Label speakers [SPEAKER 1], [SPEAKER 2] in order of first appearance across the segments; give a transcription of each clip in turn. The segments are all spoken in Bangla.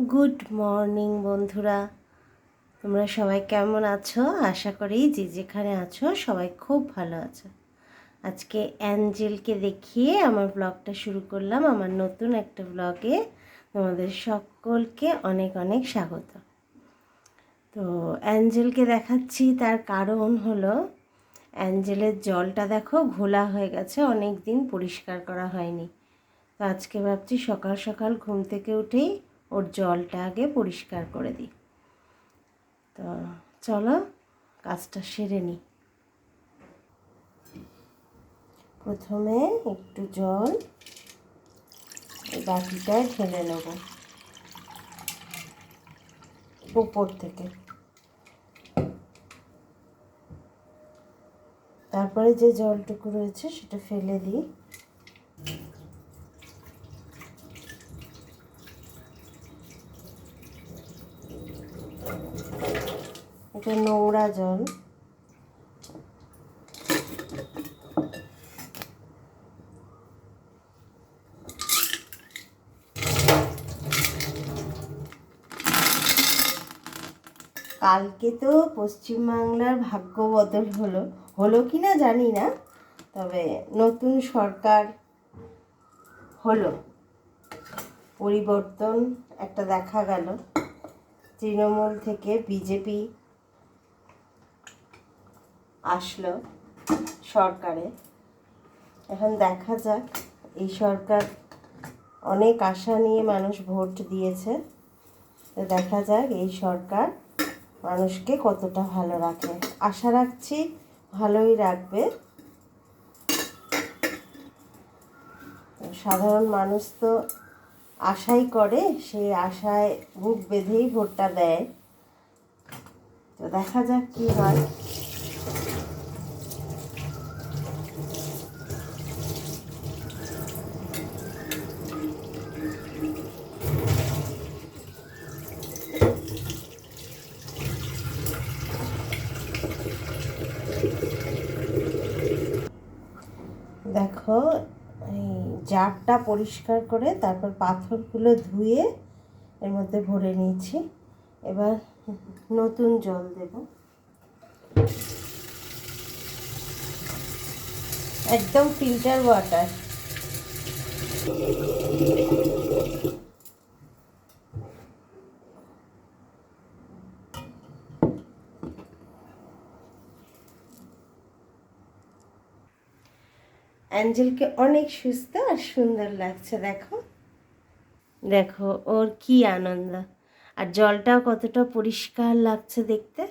[SPEAKER 1] গুড মর্নিং বন্ধুরা, তোমরা সবাই কেমন আছো? আশা করি যে যেখানে আছো সবাই খুব ভালো আছো। আজকে অ্যাঞ্জেলকে দেখিয়ে আমার ব্লগটা শুরু করলাম। আমার নতুন একটা ব্লগে তোমাদের সকলকে অনেক অনেক স্বাগত। তো অ্যাঞ্জেলকে দেখাচ্ছি, তার কারণ হলো অ্যাঞ্জেলের জলটা দেখো ঘোলা হয়ে গেছে, অনেক দিন পরিষ্কার করা হয়নি। তো আজকে ভাবছি সকাল সকাল ঘুম থেকে উঠেই ওর জলটা আগে পরিষ্কার করে দিই। তো চলো কাজটা সেরে নিই। প্রথমে একটু জল এই বাটিটায় ঢেলে নেব উপর থেকে, তারপরে যে জলটুকু রয়েছে সেটা ফেলে দিই। এটা নোংরা জল। কালকে তো পশ্চিমবাংলার ভাগ্য বদল হলো কি না জানি না, তবে নতুন সরকার হলো, পরিবর্তন একটা দেখা গেল। তৃণমূল থেকে বিজেপি আসলো সরকারে। এখন দেখা যাক, এই সরকার অনেক আশা নিয়ে মানুষ ভোট দিয়েছে, তো দেখা যাক এই সরকার মানুষকে কতটা ভালো রাখে। আশা রাখছি ভালোই রাখবে। সাধারণ মানুষ তো আশাই করে, সেই আশায় বুক বেঁধেই ভোটটা দেয়। তো দেখা যাক কি হয়। দেখো, এই জারটা পরিষ্কার করে তারপর পাথরগুলো ধুয়ে এর মধ্যে ভরে নিয়েছি। এবার নতুন জল দেব, একদম ফিল্টার ওয়াটার। অ্যাঞ্জেলকে অনেক সুস্থ আর সুন্দর লাগছে। দেখো দেখো ওর কি আনন্দ, আর জলটাও কতটা পরিষ্কার লাগছে দেখতে।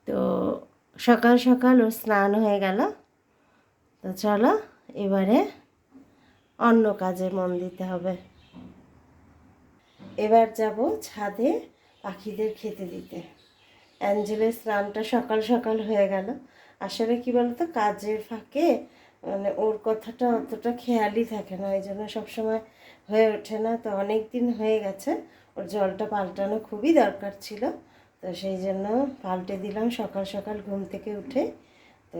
[SPEAKER 1] তো সকাল সকাল ওর স্নান হয়ে গেল। তো চলো এবারে অন্য কাজে মন দিতে হবে। এবার যাব ছাদে পাখিদের খেতে দিতে। অ্যাঞ্জেলের স্নানটা সকাল সকাল হয়ে গেল। আসলে কী বলতো, কাজের ফাঁকে মানে ওর কথাটা অতটা খেয়ালই থাকে না, ওই জন্য সবসময় হয়ে ওঠে না। তো অনেক দিন হয়ে গেছে, ওর জলটা পাল্টানো খুবই দরকার ছিল। তো সেই জন্য পাল্টে দিলাম সকাল সকাল ঘুম থেকে উঠে। তো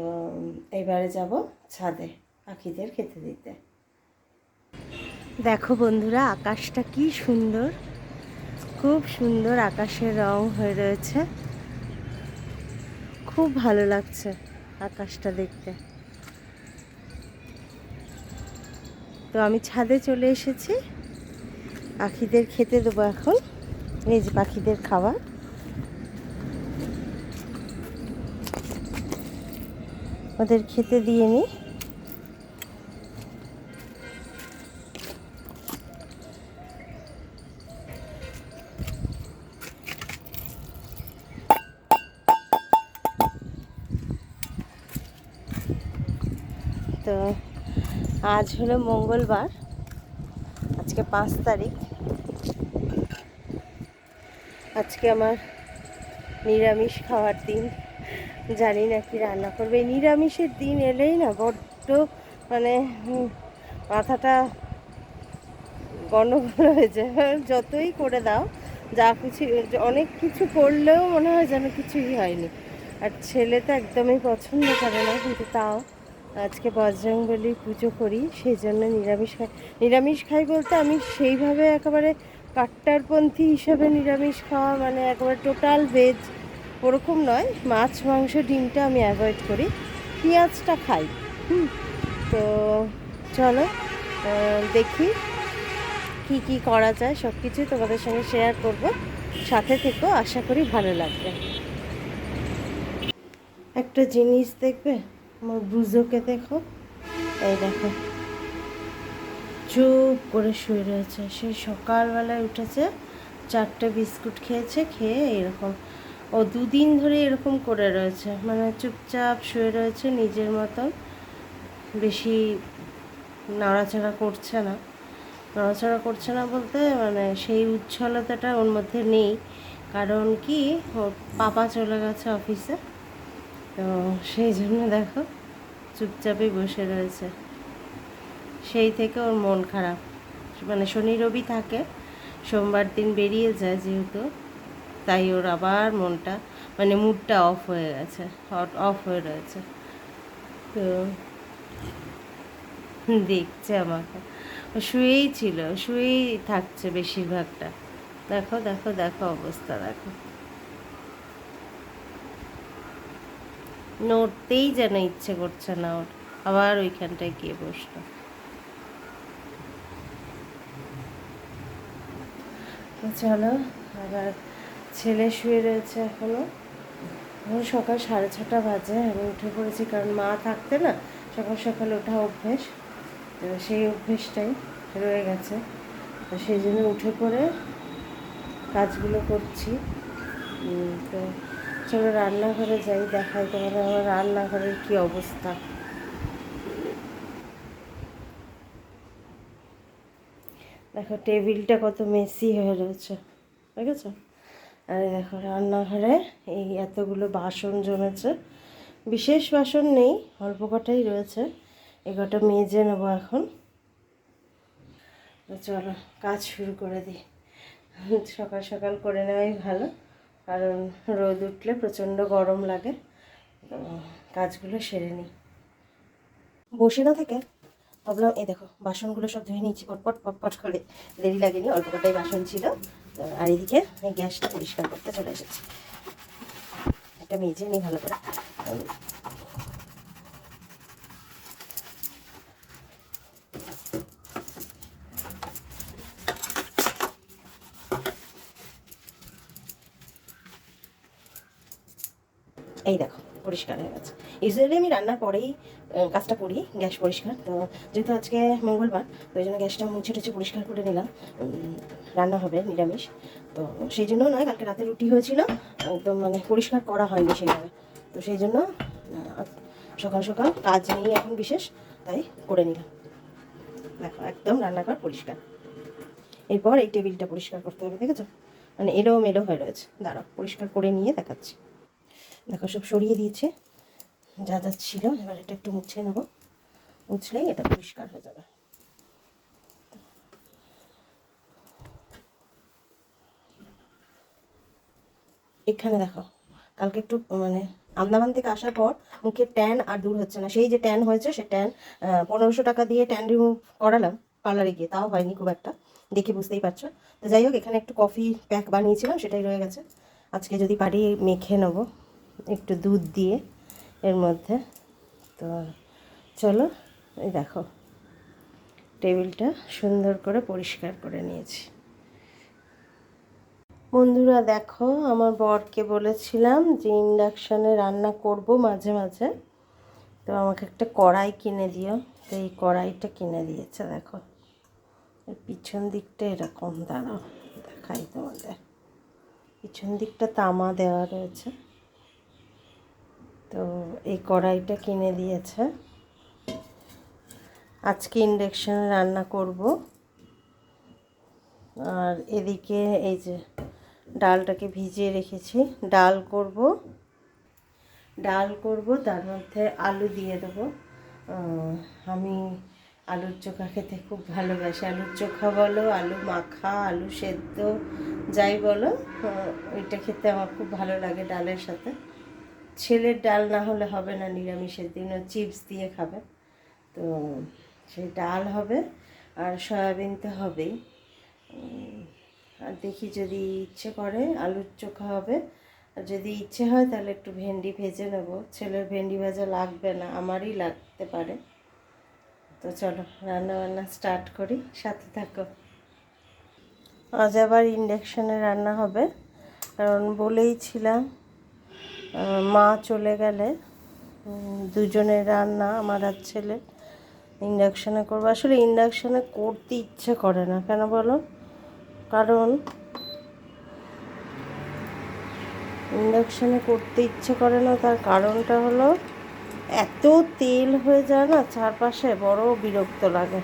[SPEAKER 1] এবারে যাব ছাদে পাখিদের খেতে দিতে। দেখো বন্ধুরা, আকাশটা কি সুন্দর, খুব সুন্দর আকাশের রং হয়ে রয়েছে। খুব ভালো লাগছে আকাশটা দেখতে। তো আমি ছাদে চলে এসেছি, পাখিদের খেতে দেবো এখন। এই যে পাখিদের খাবার, ওদের খেতে দিয়ে নিই। তো আজ হলো মঙ্গলবার, আজকে 5 তারিখ। আজকে আমার নিরামিষ খাওয়ার দিন। জানি না কি রান্না করবে। এই নিরামিষের দিন এলেই না বড্ড মানে মাথাটা গন্ডগোল হয়ে যায়। যতই করে দাও, যা কিছু অনেক কিছু করলেও মনে হয় যেন কিছুই হয়নি। আর ছেলে তো একদমই পছন্দ করে না, কিন্তু তাও আজকে বজরংবলী পুজো করি, সেই জন্য নিরামিষ খাই। নিরামিষ খাই বলতে আমি সেইভাবে একেবারে কাট্টারপন্থী হিসেবে নিরামিষ খাওয়া মানে একেবারে টোটাল ভেজ ওরকম নয়, মাছ মাংস ডিমটা আমি অ্যাভয়েড করি, পেঁয়াজটা খাই। তো চলো দেখি কি কি করা যায়, সব কিছুই তোমাদের সঙ্গে শেয়ার করব, সাথে থেকেও আশা করি ভালো লাগবে। একটা জিনিস দেখবে, আমার ব্রুজোকে দেখো, এই দেখো চুপ করে শুয়ে রয়েছে, সেই সকালবেলায় উঠেছে, 4টে বিস্কুট খেয়েছে, খেয়ে এরকম ও 2 দিন ধরে এরকম করে রয়েছে, মানে চুপচাপ শুয়ে রয়েছে নিজের মতন, বেশি নাড়াচাড়া করছে না। নড়াচড়া করছে না বলতে মানে সেই উচ্ছলতাটা ওর মধ্যে নেই, কারণ কি ওর পাপা চলে গেছে অফিসে, তো সেই জন্য দেখো চুপচাপই বসে রয়েছে। সেই থেকে ওর মন খারাপ, মানে শনি রবি থাকে, সোমবার দিন বেরিয়ে যায় যেহেতু, তাই ওর আবার মনটা মানে মুডটা অফ হয়ে গেছে, অফ হয়ে রয়েছে। তো দেখছে আমাকে, ও শুয়েই ছিল, শুয়েই থাকছে বেশিরভাগটা। দেখো দেখো দেখো অবস্থা দেখো, নড়তেই যেন ইচ্ছে করছে না ওর, আবার ওইখানটায় গিয়ে বসলো। তো চলো, আবার ছেলে শুয়ে রয়েছে এখনো, এখন সকাল 6:30 বাজে, আমি উঠে পড়েছি, কারণ মা থাকতে না সকাল সকাল ওঠা অভ্যেস, তো সেই অভ্যেসটাই রয়ে গেছে, তো সেই জন্য উঠে পড়ে কাজগুলো করছি। তো চলো রান্নাঘরে যাই, দেখাই তোমাদের আমার রান্নাঘরের কী অবস্থা। দেখো টেবিলটা কত মেসি হয়ে রয়েছে, দেখেছো? আর দেখো রান্নাঘরে এই এতগুলো বাসন জমেছে, বিশেষ বাসন নেই, অল্প কটাই রয়েছে, এই কটা মেজে নেবো এখন। তো চলো কাজ শুরু করে দিই, সকাল সকাল করে নেওয়াই ভালো, কারণ রোদ উঠলে প্রচণ্ড গরম লাগে। তো কাজগুলো সেরে নিই, বসে না থেকে ভাবলাম এই দেখো বাসনগুলো সব ধুয়ে নিয়েছি পটপট পটপট করে, দেরি লাগেনি, অল্প কটাই বাসন ছিল। আর এদিকে গ্যাসটা পরিষ্কার করতে চলে এসেছি, এটা মেজে নিই ভালো করে। এই দেখো পরিষ্কার হয়ে গেছে। ইউজুয়ালি আমি রান্নার পরেই কাজটা করি, গ্যাস পরিষ্কার। তো যেহেতু আজকে মঙ্গলবার, তো ওই জন্য গ্যাসটা মুছে টুছে পরিষ্কার করে নিলাম, রান্না হবে নিরামিষ, তো সেই জন্য নয়, কালকে রাতে রুটি হয়েছিল, একদম মানে পরিষ্কার করা হয়নি সেইভাবে, তো সেই জন্য সকাল সকাল কাজ নেই এখন বিশেষ, তাই করে নিলাম। দেখো একদম রান্নাঘর পরিষ্কার। এরপর এই টেবিলটা পরিষ্কার করতে হবে, দেখেছো মানে এলো মেলো হয়ে রয়েছে, দাঁড়াও পরিষ্কার করে নিয়ে দেখাচ্ছি। দেখো সব সরিয়ে দিয়েছে যা যা ছিল, এবার এটা একটু মুছে নেবো, মুছলেই এটা পরিষ্কার হয়ে যাবে। এখানে দেখো কালকে একটু মানে আন্দামান থেকে আসার পর মুখের ট্যান আর দূর হচ্ছে না, সেই যে ট্যান হয়েছে সে ট্যান 1500 টাকা দিয়ে ট্যান রিমুভ করালাম পার্লারে গিয়ে, তাও হয়নি খুব একটা, দেখে বুঝতেই পারছো। তো যাই হোক, এখানে একটু কফি প্যাক বানিয়েছিলাম, সেটাই রয়ে গেছে, আজকে যদি পারি মেখে নেবো একটু দুধ দিয়ে এর মধ্যে। তো চলো, এই দেখো টেবিলটা সুন্দর করে পরিষ্কার করে নিয়েছি। বন্ধুরা দেখো, আমার বরকে বলেছিলাম যে ইন্ডাকশানে রান্না করব মাঝে মাঝে, তো আমাকে একটা কড়াই কিনে দিও, তো এই কড়াইটা কিনে দিয়েছে। দেখো এর পিছন দিকটা এরকম, দাঁড়াও দেখাই তোমাদের, পিছন দিকটা তামা দেওয়া রয়েছে, তো এই কড়াইটা কিনে দিয়েছে। আজকে ইন্ডাকশানে রান্না করব। আর এদিকে এই যে ডালটাকে ভিজিয়ে রেখেছি, ডাল করব, তার মধ্যে আলু দিয়ে দেবো। আমি আলুর চোখা খেতে খুব ভালোবাসি, আলুর চোখা বলো, আলু মাখা, আলু সেদ্ধ, যাই বলো, ওইটা খেতে আমার খুব ভালো লাগে ডালের সাথে। ছেলের ডাল না হলে হবে না, নিরামিষের দিনও চিপস দিয়ে খাবে, তো সেই ডাল হবে, আর সয়াবিন তো হবেই। আর দেখি যদি ইচ্ছে করে আলুর চোখা হবে, আর যদি ইচ্ছে হয় তাহলে একটু ভেন্ডি ভেজে নেব। ছেলের ভেন্ডি ভাজা লাগবে না, আমারই লাগতে পারে। তো চলো রান্না বান্না স্টার্ট করি, সাথে থাকো। আজ আবার ইন্ডাকশানে রান্না হবে, কারণ বলেইছিলাম মা চলে গেলে দুজনের রান্না আমার আর ছেলে ইন্ডাকশানে করবো। আসলে ইন্ডাকশানে করতে ইচ্ছে করে না, কেন বলো? কারণ ইন্ডাকশানে করতে ইচ্ছে করে না, তার কারণটা হলো এত তেল হয়ে যায় না চারপাশে, বড় বিরক্ত লাগে,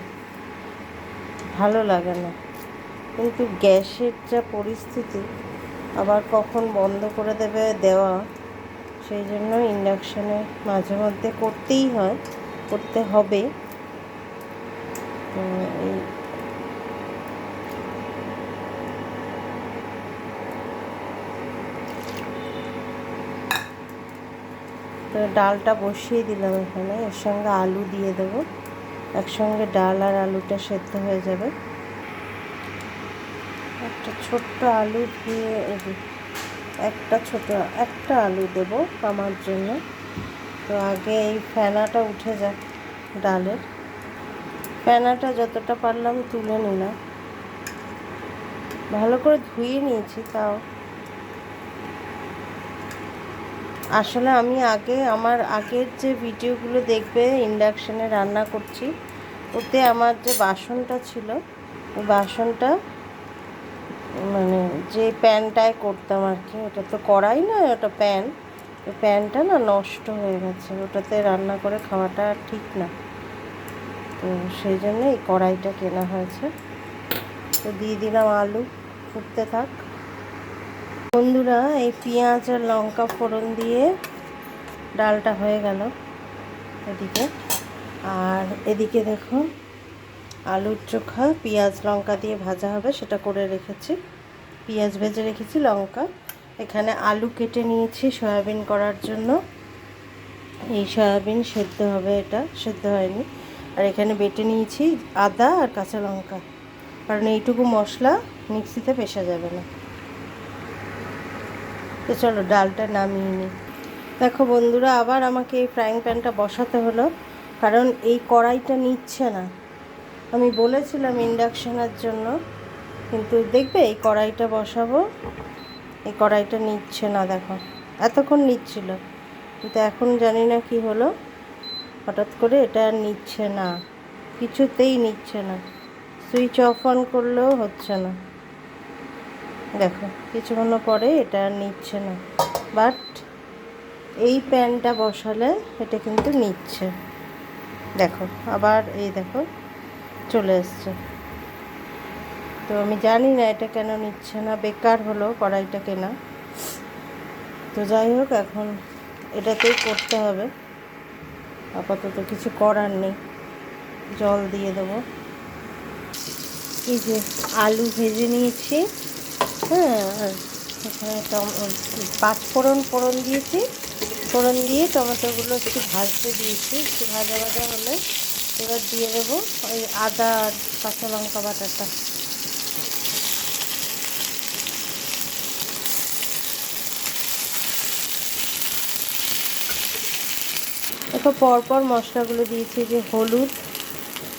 [SPEAKER 1] ভালো লাগে না। কিন্তু গ্যাসের যা পরিস্থিতি, আবার কখন বন্ধ করে দেবে দেওয়া, সেই জন্য ইন্ডাকশানে মাঝে মধ্যে করতেই হয়, করতে হবে। এই তো ডালটা বসিয়ে দিলাম এখানে, এর সঙ্গে আলু দিয়ে দেবো, একসঙ্গে ডাল আর আলুটা সেদ্ধ হয়ে যাবে। একটা ছোট্ট আলু দিয়ে একটা আলু দেবো আমার জন্য। তো আগে এই ফেনাটা উঠে যাক, ডালের ফেনাটা যতটা পারলাম তুলে নিলাম, ভালো করে ধুয়ে নিয়েছি। তাও আসলে আমি আমার আগের যে ভিডিওগুলো দেখবে ইন্ডাকশানে রান্না করছি, ওতে আমার যে বাসনটা ছিল, ওই বাসনটা মানে যে প্যানটায় করতাম আর কি, ওটা তো কড়াই না, ওটা প্যান, ওই প্যানটা না নষ্ট হয়ে গেছে, ওটাতে রান্না করে খাওয়াটা ঠিক না। তো সেই জন্য এই কড়াইটা কেনা হয়েছে। তো দিয়ে দিলাম আলু, ফুটতে থাক। বন্ধুরা, এই পেঁয়াজ আর লঙ্কা ফোড়ন দিয়ে ডালটা হয়ে গেল এদিকে। আর এদিকে দেখো আলুর চোখা পেঁয়াজ লঙ্কা দিয়ে ভাজা হবে, সেটা করে রেখেছি। পেঁয়াজ ভেজে রেখেছি, লঙ্কা। এখানে আলু কেটে নিয়েছি সয়াবিন করার জন্য। এই সয়াবিন সেদ্ধ হবে, এটা সেদ্ধ হয়নি। আর এখানে বেটে নিয়েছি আদা আর কাঁচা লঙ্কা, কারণ এইটুকু মশলা মিক্সিতে পেশা যাবে না। তো চলো ডালটা নামিয়ে নিই। দেখো বন্ধুরা, আবার আমাকে এই ফ্রাইং প্যানটা বসাতে হলো, কারণ এই কড়াইটা নিচ্ছে না। আমি বলেছিলাম ইন্ডাকশানের জন্য, কিন্তু দেখবে এই কড়াইটা বসাবো, এই কড়াইটা নিচ্ছে না। দেখো এতক্ষণ নিচ্ছিল, কিন্তু এখন জানি না কি হলো, হঠাৎ করে এটা আর নিচ্ছে না, কিছুতেই নিচ্ছে না। সুইচ অফ অন করলেও হচ্ছে না। দেখো কিছুক্ষণ পরে এটা আর নিচ্ছে না, বাট এই প্যানটা বসালে এটা কিন্তু নিচ্ছে। দেখো আবার এই দেখো চলে এসছে। তো আমি জানি না এটা কেন নিচ্ছে না, বেকার হলো কড়াইটা কেনা। তো যাই হোক, এখন এটাতেই করতে হবে, আপাতত কিছু করার নেই। জল দিয়ে দেবো। এই যে আলু ভেজে নিয়েছি, হ্যাঁ, আর এখানে পাঁচফোড়ন দিয়েছি, ফোড়ন দিয়ে টমেটোগুলো একটু ভাজতে দিয়েছি। একটু ভাজা ভাজা হলে এবার দিয়ে দেবো ওই আদা আর কাঁচা লঙ্কা বাটাটা। দেখো পরপর মশলাগুলো দিয়েছি, যে হলুদ,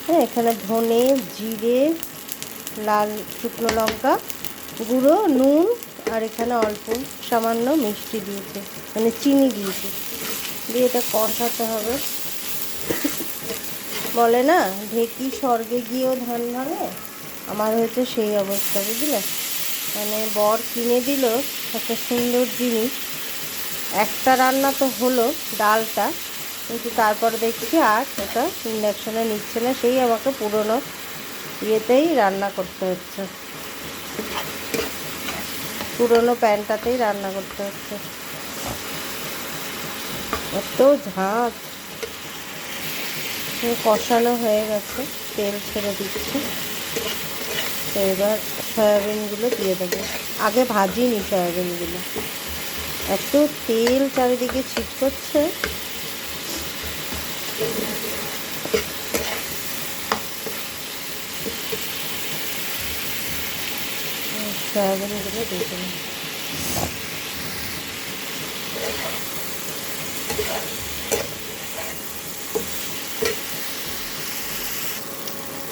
[SPEAKER 1] হ্যাঁ, এখানে ধনে, জিরে, লাল শুকনো লঙ্কা গুঁড়ো, নুন, আর এখানে অল্প সামান্য মিষ্টি দিয়েছে, মানে চিনি দিয়েছে, দিয়ে এটা কষাতে হবে। বলে না ঢেকি স্বর্গে গিয়েও ধান ভাঙে, আমার হয়েছে সেই অবস্থা, বুঝলে? মানে বর কিনে দিল একটা সুন্দর জিনিস, একটা রান্না তো হলো ডালটা, কিন্তু তারপর দেখছি আর ওটা ইন্ডাকশানে নিচ্ছে না, সেই আমাকে পুরনো ইয়েতেই রান্না করতে হচ্ছে, পুরনো প্যানটাতেই রান্না করতে হচ্ছে। এত ঝাঁজ। কষানো হয়ে গেছে, তেল ছেড়ে দিচ্ছি। তো এবার সয়াবিনগুলো দিয়ে দেবো, আগে ভাজিনি সয়াবিনগুলো, এত তেল চারিদিকে ছিটকচ্ছে। সয়াবিনগুলো দিয়ে দিলাম।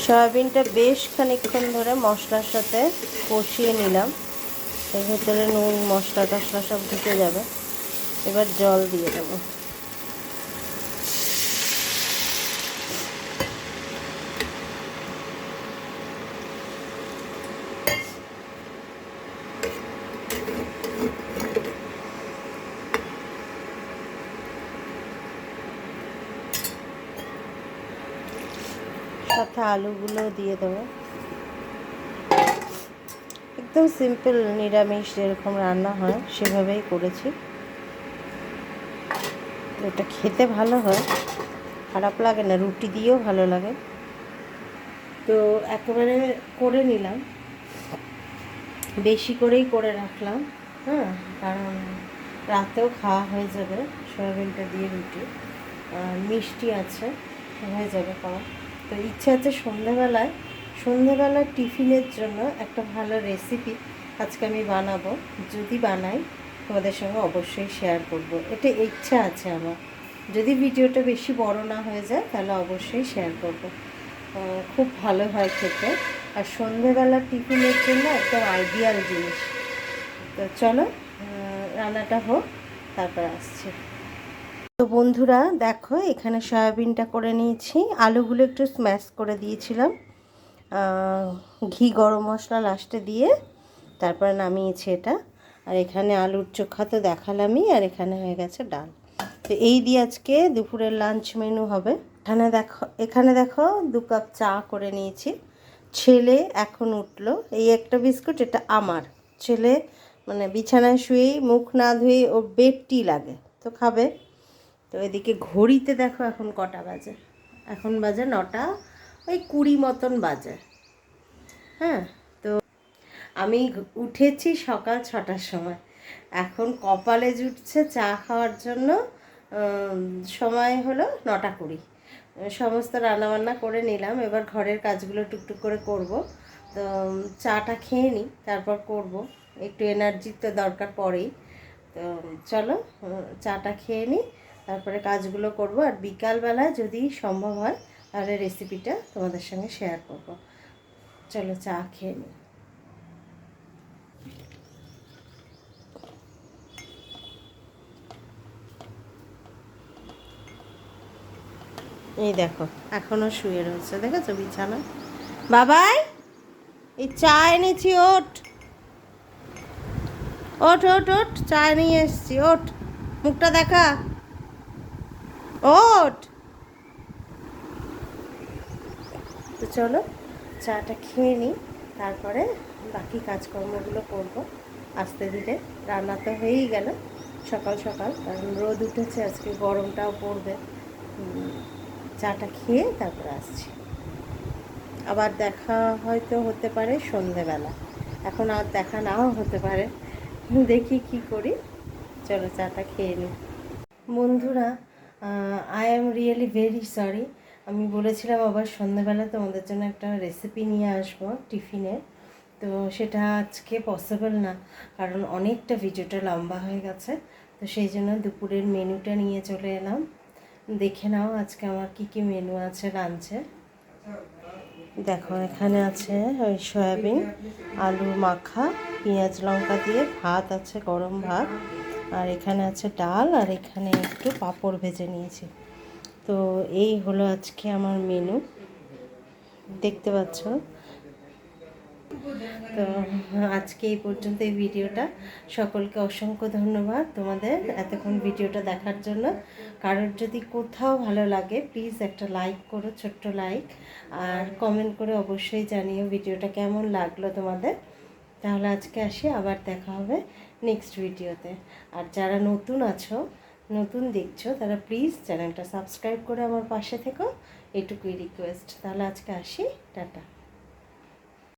[SPEAKER 1] সয়াবিনটা বেশ খানিকক্ষণ ধরে মশলার সাথে কষিয়ে নিলাম। এর ভেতরে নুন মশলা টশলা সব ঢুকে যাবে। এবার জল দিয়ে দেবো। সাথে আলুগুলো দিয়ে দেবো। একদম সিম্পল নিরামিষ যেরকম রান্না হয় সেভাবেই করেছি। এটা খেতে ভালো হয়, খারাপ লাগে না, রুটি দিয়েও ভালো লাগে। তো একেবারে করে নিলাম, বেশি করেই করে রাখলাম। হ্যাঁ, কারণ রাতেও খাওয়া হয়ে যাবে সয়াবিনটা দিয়ে রুটি, আর মিষ্টি আছে, হয়ে যাবে খাওয়া। তো ইচ্ছে আছে সন্ধ্যেবেলায় টিফিনের জন্য একটা ভালো রেসিপি আজকে আমি বানাবো। যদি বানাই তোমাদের সঙ্গে অবশ্যই শেয়ার করব। এটা ইচ্ছা আছে আমার, যদি ভিডিওটা বেশি বড় না হয়ে যায় তাহলে অবশ্যই শেয়ার করব। খুব ভালো হয় খেতে, আর সন্ধ্যেবেলা টিফিনের জন্য একদম আইডিয়াল জিনিস। তো চলো রান্নাটা হোক, তারপর আসছে। তো বন্ধুরা দেখো, এখানে সয়াবিনটা করে নিয়েছি, আলুগুলো একটু স্ম্যাশ করে দিয়েছিলাম, ঘি গরম মশলা লাস্টে দিয়ে তারপরে নামিয়েছি এটা। আর এখানে আলুর চোখা তো দেখালামই, আর এখানে হয়ে গেছে ডাল। তো এই দিয়ে আজকে দুপুরের লাঞ্চ মেনু হবে। এখানে দেখো 2 কাপ চা করে নিয়েছি। ছেলে এখন উঠলো, এই একটা বিস্কুট, এটা আমার ছেলে মানে বিছানায় শুয়েই মুখ না ধুয়ে ওর বেড টি লাগে, তো খাবে। তো এদিকে ঘড়িতে দেখো এখন কটা বাজে, এখন বাজে 9টা ওই 20 মতন বাজে। হ্যাঁ, তো আমি উঠেছি সকাল 6টার সময়, এখন কপালে জুটছে চা খাওয়ার জন্য। সময় হলো 9টা 20। সমস্ত রান্নাবান্না করে নিলাম, এবার ঘরের কাজগুলো টুকটুক করে করব। তো চাটা খেয়ে নিই, তারপর করব, একটু এনার্জির তো দরকার পড়েই। তো চলো চাটা খেয়ে নিই, তারপরে কাজগুলো করব। আর বিকালবেলায় যদি সম্ভব হয় তাহলে রেসিপিটা তোমাদের সঙ্গে শেয়ার করব। চলো চা খেয়ে নিই। এই দেখো এখনো শুয়ে রয়েছে, দেখেছো বিছানায়। বাবাই, এই চা এনেছি, ওঠ ওঠ ওঠ ওঠ, চা নিয়ে এসছি, ওঠ, মুখটা দেখা, ওঠ। তো চলো চাটা খেয়ে নিই, তারপরে বাকি কাজকর্মগুলো করব আস্তে ধীরে। রান্না তো হয়েই গেল সকাল সকাল, কারণ রোদ উঠেছে আজকে, গরমটাও পড়বে। চাটা খেয়ে তারপরে আসছি। আবার দেখা হয়তো হতে পারে সন্ধেবেলা, এখন আর দেখা নাও হতে পারে, দেখি কি করি। চলো চাটা খেয়ে নিই। বন্ধুরা, I am really very sorry. আমি বলেছিলাম আবার সন্ধ্যাবেলা তোমাদের জন্য একটা রেসিপি নিয়ে আসবো টিফিনে, তো সেটা আজকে পসিবল না, কারণ অনেকটা ভিডিওটা লম্বা হয়ে গেছে। তো সেই জন্য দুপুরের মেনুটা নিয়ে চলে এলাম। দেখে নাও আজকে আমার কি কি মেনু আছে লাঞ্চে। দেখো এখানে আছে ওই সয়াবিন আলু মাখা, পেঁয়াজ লঙ্কা দিয়ে ভাত আছে, গরম ভাত, আর এখানে আছে ডাল, আর এখানে একটু পাঁপড় ভেজে নিয়েছি। তো এই হলো আজকে আমার মেনু, দেখতে পাচ্ছ। তো আজকে এই পর্যন্ত এই ভিডিওটা। সকলকে অসংখ্য ধন্যবাদ তোমাদের এতক্ষণ ভিডিওটা দেখার জন্য। কারোর যদি কোথাও ভালো লাগে প্লিজ একটা লাইক করো, ছোট্ট লাইক, আর কমেন্ট করে অবশ্যই জানিও ভিডিওটা কেমন লাগলো তোমাদের। তাহলে আজকে আসি, আবার দেখা হবে নেক্সট ভিডিওতে। আর যারা নতুন আছো, নতুন দেখছো, তারা প্লিজ চ্যানেলটা সাবস্ক্রাইব করে আমার পাশে থেকো, এটুকুই রিকোয়েস্ট। তাহলে আজকে আসি, টাটা।